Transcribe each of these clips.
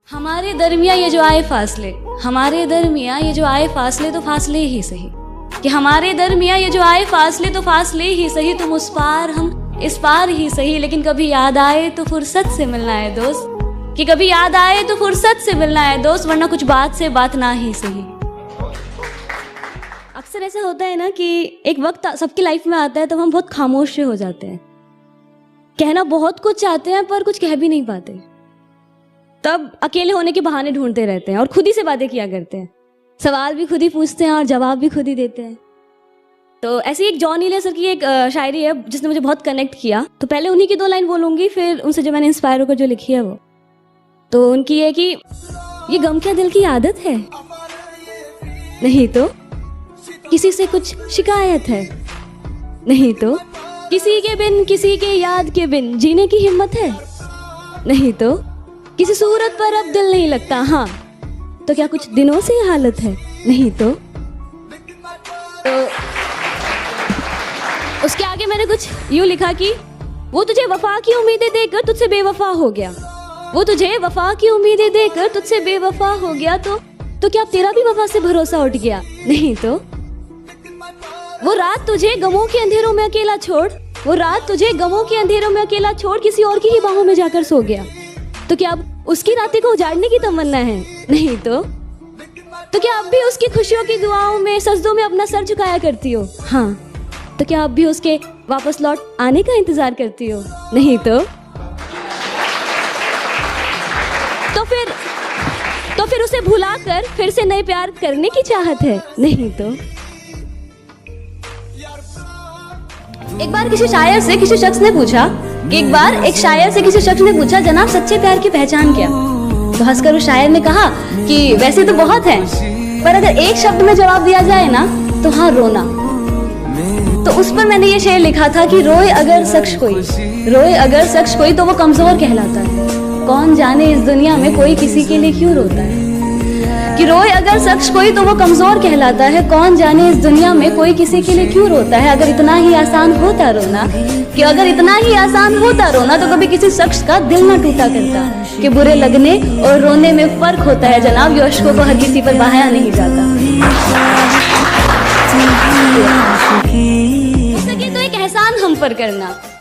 हमारे दरमियाँ ये जो आए फासले, हमारे दरमियाँ ये जो आए फासले तो फासले ही सही, कि हमारे दरमियाँ ये जो आए फासले तो फासले ही सही, तुम उस पार हम इस पार ही सही, लेकिन कभी याद आए तो फुर्सत से मिलना है दोस्त, कि कभी याद आए तो फुर्सत से मिलना है दोस्त, वरना कुछ बात से बात ना ही सही। अक्सर ऐसा होता है ना कि एक वक्त सबकी लाइफ में आता है तब हम बहुत खामोश से हो जाते हैं, कहना बहुत कुछ चाहते हैं पर कुछ कह भी नहीं पाते, तब अकेले होने के बहाने ढूंढते रहते हैं और खुद ही से बातें किया करते हैं, सवाल भी खुद ही पूछते हैं और जवाब भी खुद ही देते हैं। तो ऐसी एक जॉन ईले सर की एक शायरी है जिसने मुझे बहुत कनेक्ट किया, तो पहले उन्हीं की 2 लाइन बोलूंगी, फिर उनसे जो मैंने इंस्पायर होकर जो लिखी है वो। तो उनकी है कि ये गम क्या दिल की आदत है, नहीं तो किसी से कुछ शिकायत है, नहीं तो किसी के बिन किसी के याद के बिन जीने की हिम्मत है, नहीं तो किसी सूरत पर अब दिल नहीं लगता, हाँ तो क्या कुछ दिनों से ये हालत है, नहीं तो उसके आगे मैंने कुछ यूं लिखा कि वो तुझे वफा की उम्मीदें देकर तुझसे बेवफा हो गया, वो तुझे वफा की उम्मीदें देकर तुझसे बेवफा हो गया, तो क्या तेरा भी वफा से भरोसा उठ गया, नहीं तो वो रात तुझे गमों के अंधेरों में अकेला छोड़, वो रात तुझे गमों के अंधेरों में अकेला छोड़ किसी और की ही बाहों में जाकर सो गया, तो क्या अब उसकी रातें को उजाड़ने की तमन्ना है, नहीं तो क्या अब भी उसकी खुशियों की दुआओं में सजदों में अपना सर झुकाया करती हो, हाँ तो क्या अब भी उसके वापस लौट आने का इंतजार करती हो, नहीं तो फिर उसे भुलाकर फिर से नए प्यार करने की चाहत है, नहीं तो। एक बार किसी शायर से किसी शख्स ने पूछा कि जनाब सच्चे प्यार की पहचान क्या, तो हंसकर उस शायर ने कहा कि वैसे तो बहुत है, पर अगर एक शब्द में जवाब दिया जाए ना तो हाँ रोना। तो उस पर मैंने ये शेर लिखा था कि रोए अगर शख्स कोई तो वो कमजोर कहलाता है, कौन जाने इस दुनिया में कोई किसी के लिए क्यों रोता है, कि रोए अगर शख्स कोई तो वो कमजोर कहलाता है, कौन जाने इस दुनिया में कोई किसी के लिए क्यों रोता है। अगर इतना ही आसान होता रोना तो कभी किसी शख्स का दिल ना टूटा करता, कि बुरे लगने और रोने में फर्क होता है जनाब, ये अश्कों को हर किसी पर बहाया नहीं जाता।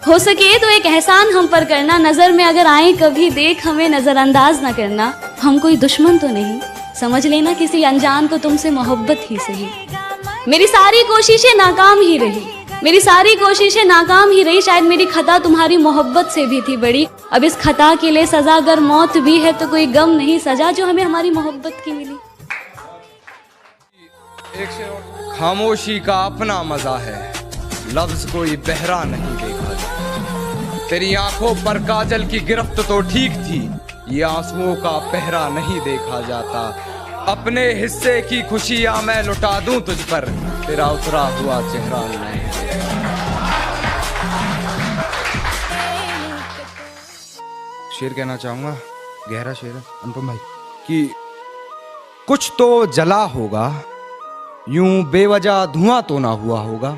हो सके तो एक एहसान हम पर करना, नजर में अगर आए कभी देख हमें नजरअंदाज ना करना, हम कोई दुश्मन तो नहीं, समझ लेना किसी अनजान को तुमसे मोहब्बत ही सही। मेरी सारी कोशिशें नाकाम ही रही, शायद मेरी खता तुम्हारी मोहब्बत से भी थी बड़ी, अब इस खता के लिए सजा अगर मौत भी है तो कोई गम नहीं सजा जो हमें हमारी मोहब्बत की मिली। खामोशी का अपना मजा है, लफ्ज कोई बहरा नहीं देखा, तेरी आंखों पर काजल की गिरफ्त तो ठीक थी, ये आंसुओं का पहरा नहीं देखा जाता, अपने हिस्से की खुशियां मैं लुटा दूं तुझ पर, तेरा उतरा हुआ चेहरा नहीं। शेर कहना चाहूंगा, गहरा शेर है अनुपम भाई, कि कुछ तो जला होगा यूं बेवजह धुआं तो ना हुआ होगा,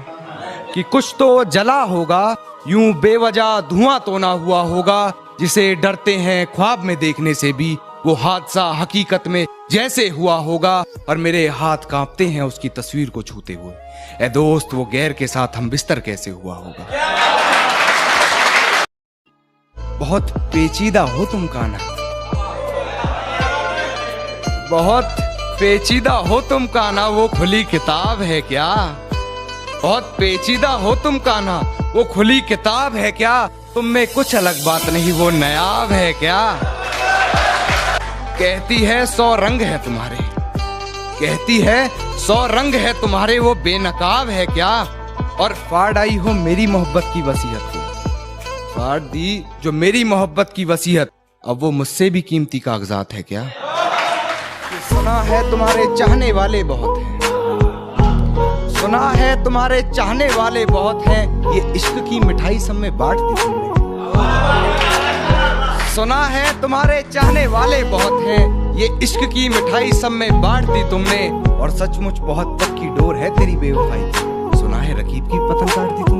कि कुछ तो जला होगा यूं बेवजह धुआं तो ना हुआ होगा, जिसे डरते हैं ख्वाब में देखने से भी वो हादसा हकीकत में जैसे हुआ होगा, और मेरे हाथ कांपते हैं उसकी तस्वीर को छूते हुए, ए दोस्त वो गैर के साथ हम बिस्तर कैसे हुआ होगा। बहुत पेचीदा हो तुम कान्हा, बहुत पेचीदा हो तुम कान्हा, वो खुली किताब है क्या, बहुत पेचीदा हो तुम कान्हा, वो खुली किताब है क्या, तुम में कुछ अलग बात नहीं वो नायाब है क्या, कहती है 100 रंग है तुम्हारे, कहती है 100 रंग है तुम्हारे, वो बेनकाब है क्या, और फाड़ आई हो मेरी मोहब्बत की वसीयत को, फाड़ दी जो मेरी मोहब्बत की वसीयत, अब वो मुझसे भी कीमती कागजात है क्या। सुना है तुम्हारे चाहने वाले बहुत हैं, सुना है तुम्हारे चाहने वाले बहुत हैं, ये इश्क की मिठाई सब में बांट दी तुमने, सुना है तुम्हारे चाहने वाले बहुत हैं, ये इश्क की मिठाई सब में बांट दी तुमने, और सचमुच बहुत पक्की डोर है तेरी बेवफाई की, सुना है रकीब की पतंग काट दी तुमने।